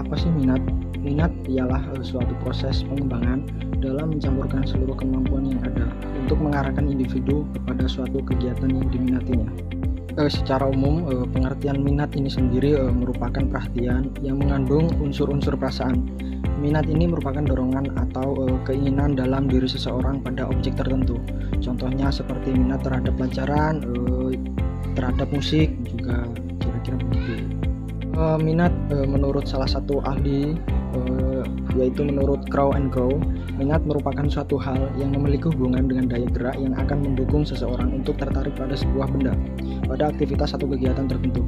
Apa sih minat? Minat ialah suatu proses pengembangan dalam mencampurkan seluruh kemampuan yang ada untuk mengarahkan individu kepada suatu kegiatan yang diminatinya. Secara umum, pengertian minat ini sendiri merupakan perhatian yang mengandung unsur-unsur perasaan. Minat ini merupakan dorongan atau keinginan dalam diri seseorang pada objek tertentu. Contohnya seperti minat terhadap pelajaran, terhadap musik, juga kira-kira begitu. Minat menurut salah satu ahli, yaitu menurut Crow and Gow, minat merupakan suatu hal yang memiliki hubungan dengan daya gerak yang akan mendukung seseorang untuk tertarik pada sebuah benda, pada aktivitas atau kegiatan tertentu.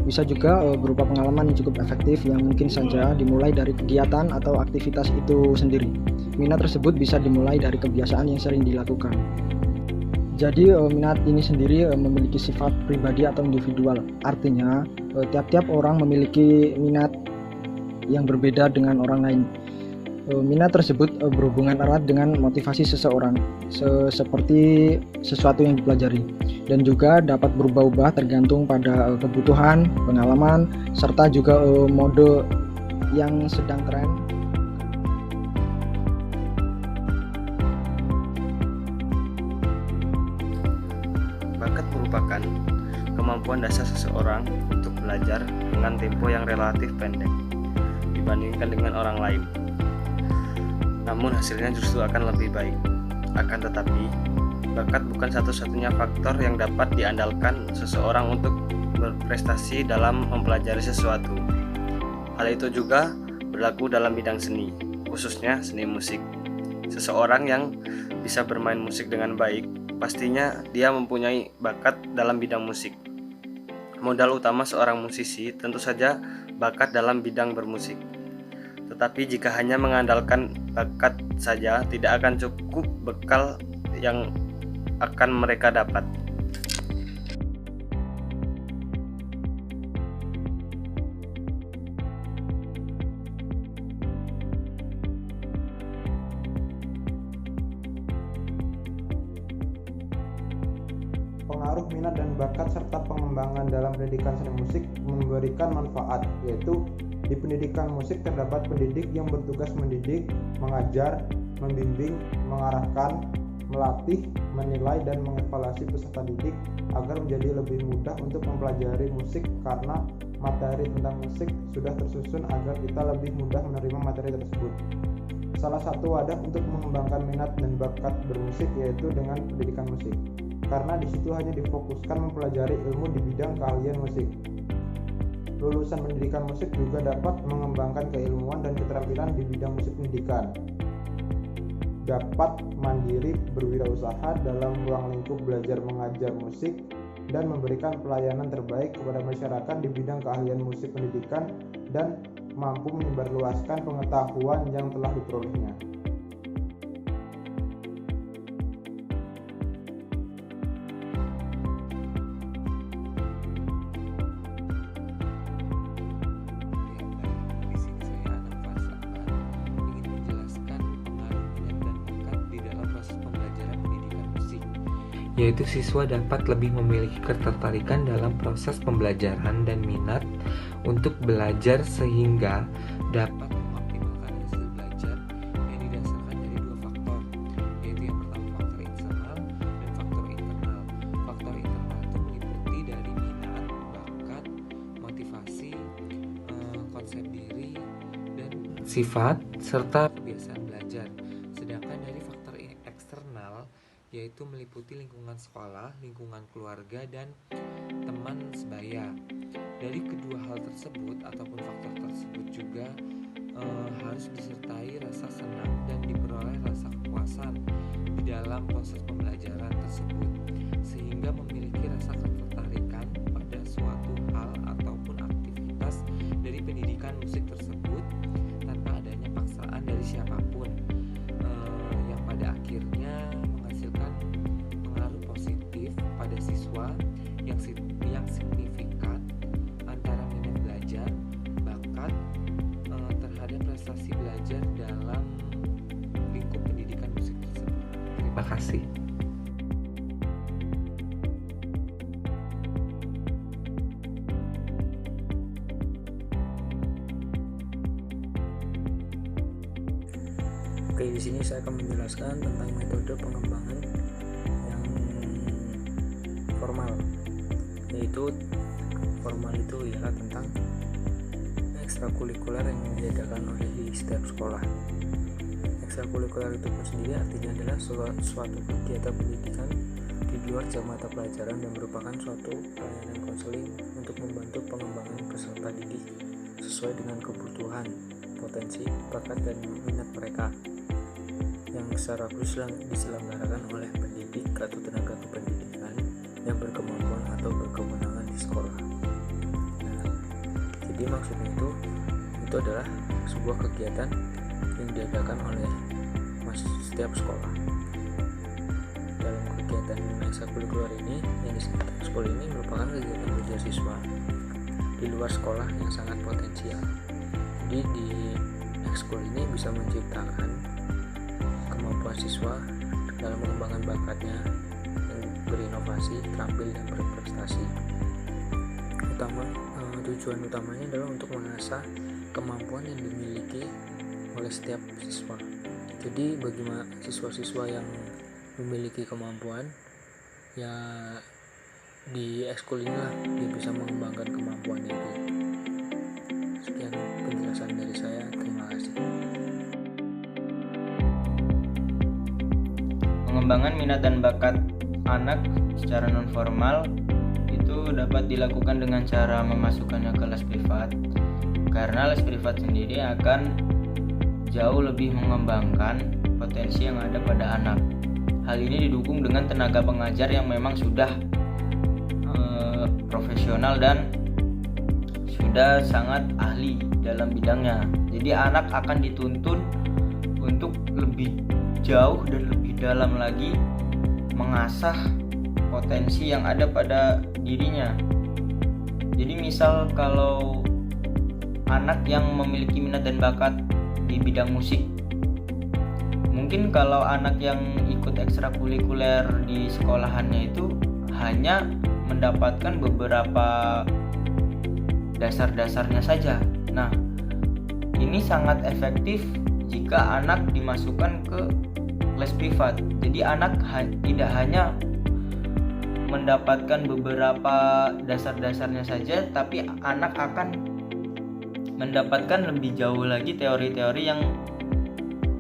Bisa juga berupa pengalaman yang cukup efektif yang mungkin saja dimulai dari kegiatan atau aktivitas itu sendiri. Minat tersebut bisa dimulai dari kebiasaan yang sering dilakukan. Jadi minat ini sendiri memiliki sifat pribadi atau individual. Artinya tiap-tiap orang memiliki minat yang berbeda dengan orang lain. Minat tersebut berhubungan erat dengan motivasi seseorang, seperti sesuatu yang dipelajari, dan juga dapat berubah-ubah tergantung pada kebutuhan, pengalaman, serta juga mode yang sedang tren. Bakat merupakan kemampuan dasar seseorang untuk belajar dengan tempo yang relatif pendek dibandingkan dengan orang lain. Namun hasilnya justru akan lebih baik. Akan tetapi, bakat bukan satu-satunya faktor yang dapat diandalkan seseorang untuk berprestasi dalam mempelajari sesuatu. Hal itu juga berlaku dalam bidang seni, khususnya seni musik. Seseorang yang bisa bermain musik dengan baik, pastinya dia mempunyai bakat dalam bidang musik. Modal utama seorang musisi tentu saja bakat dalam bidang bermusik. Tetapi jika hanya mengandalkan bakat saja, tidak akan cukup bekal yang akan mereka dapat. Pengaruh minat dan bakat serta pengembangan dalam pendidikan seni musik memberikan manfaat, yaitu di pendidikan musik terdapat pendidik yang bertugas mendidik, mengajar, membimbing, mengarahkan, melatih, menilai, dan mengevaluasi peserta didik agar menjadi lebih mudah untuk mempelajari musik karena materi tentang musik sudah tersusun agar kita lebih mudah menerima materi tersebut. Salah satu wadah untuk mengembangkan minat dan bakat bermusik yaitu dengan pendidikan musik, karena di situ hanya difokuskan mempelajari ilmu di bidang keahlian musik. Lulusan pendidikan musik juga dapat mengembangkan keilmuan dan keterampilan di bidang musik pendidikan. Dapat mandiri berwirausaha dalam ruang lingkup belajar mengajar musik dan memberikan pelayanan terbaik kepada masyarakat di bidang keahlian musik pendidikan dan mampu menyebarluaskan pengetahuan yang telah diperolehnya. Yaitu siswa dapat lebih memiliki ketertarikan dalam proses pembelajaran dan minat untuk belajar sehingga dapat mengoptimalkan hasil belajar yang didasarkan dari dua faktor, yaitu yang pertama faktor eksternal dan faktor internal. Faktor internal itu meliputi dari minat, bakat, motivasi, konsep diri, dan sifat serta kebiasaan belajar. Sedangkan dari faktor eksternal yaitu meliputi lingkungan sekolah, lingkungan keluarga, dan teman sebaya. Dari kedua hal tersebut ataupun faktor tersebut juga harus disertai rasa senang dan diperoleh rasa kepuasan di dalam proses pembelajaran tersebut, sehingga memiliki rasa ketertarikan pada suatu hal ataupun aktivitas dari pendidikan musik tersebut tanpa adanya paksaan dari siapapun, yang pada akhirnya menghasilkan pengaruh positif pada siswa yang signifikan antara minat belajar, bakat terhadap prestasi belajar dalam lingkup pendidikan musik tersebut. Terima kasih. Oke, di sini saya akan menjelaskan tentang metode pengembangan yang formal. Yaitu formal itu ialah tentang ekstrakurikuler yang diadakan oleh di setiap sekolah. Ekstrakurikuler itu sendiri artinya adalah suatu kegiatan pendidikan di luar jam mata pelajaran yang merupakan suatu pelayanan konseling untuk membantu pengembangan peserta didik sesuai dengan kebutuhan, potensi, bakat, dan minat mereka yang secara khusus diselenggarakan oleh pendidik atau tenaga kependidikan yang berkemampuan atau berkewenangan di sekolah. Nah, jadi maksudnya itu adalah sebuah kegiatan yang diadakan oleh setiap sekolah. Dalam kegiatan ekstrakurikuler ini yang disebut ekskul ini merupakan kegiatan belajar siswa di luar sekolah yang sangat potensial. Jadi di ekskul ini bisa menciptakan kemampuan siswa dalam mengembangkan bakatnya yang berinovasi, terampil, dan berprestasi. Tujuan utamanya adalah untuk mengasah kemampuan yang dimiliki oleh setiap siswa. Jadi bagi siswa-siswa yang memiliki kemampuan, ya di ekskul inilah dia bisa mengembangkan kemampuannya itu. Sekian penjelasan dari saya, terima kasih. Pengembangan minat dan bakat anak secara non-formal itu dapat dilakukan dengan cara memasukkannya ke les privat, karena les privat sendiri akan jauh lebih mengembangkan potensi yang ada pada anak. Hal ini didukung dengan tenaga pengajar yang memang sudah profesional dan sudah sangat ahli dalam bidangnya. Jadi anak akan dituntun untuk lebih jauh dan lebih dalam lagi mengasah potensi yang ada pada dirinya. Jadi misal kalau anak yang memiliki minat dan bakat di bidang musik, mungkin kalau anak yang ikut ekstrakurikuler di sekolahannya itu hanya mendapatkan beberapa dasar-dasarnya saja. Nah, ini sangat efektif jika anak dimasukkan ke les privat. Jadi anak tidak hanya mendapatkan beberapa dasar-dasarnya saja, tapi anak akan mendapatkan lebih jauh lagi teori-teori yang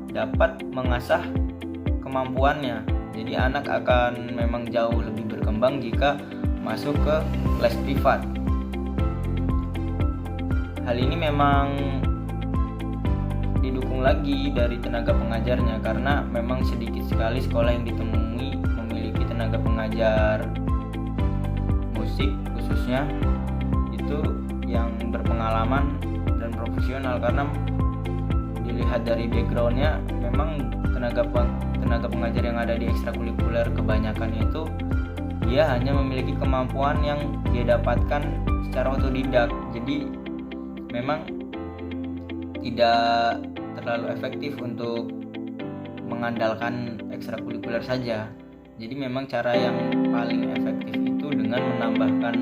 dapat mengasah kemampuannya. Jadi anak akan memang jauh lebih berkembang jika masuk ke les privat. Hal ini memang didukung lagi dari tenaga pengajarnya, karena memang sedikit sekali sekolah yang ditemui memiliki tenaga pengajar musik khususnya itu yang berpengalaman dan profesional, karena dilihat dari backgroundnya memang tenaga pengajar yang ada di ekstrakurikuler kebanyakan itu dia hanya memiliki kemampuan yang dia dapatkan secara otodidak. Jadi memang tidak terlalu efektif untuk mengandalkan ekstrakurikuler saja. Jadi memang cara yang paling efektif itu dengan menambahkan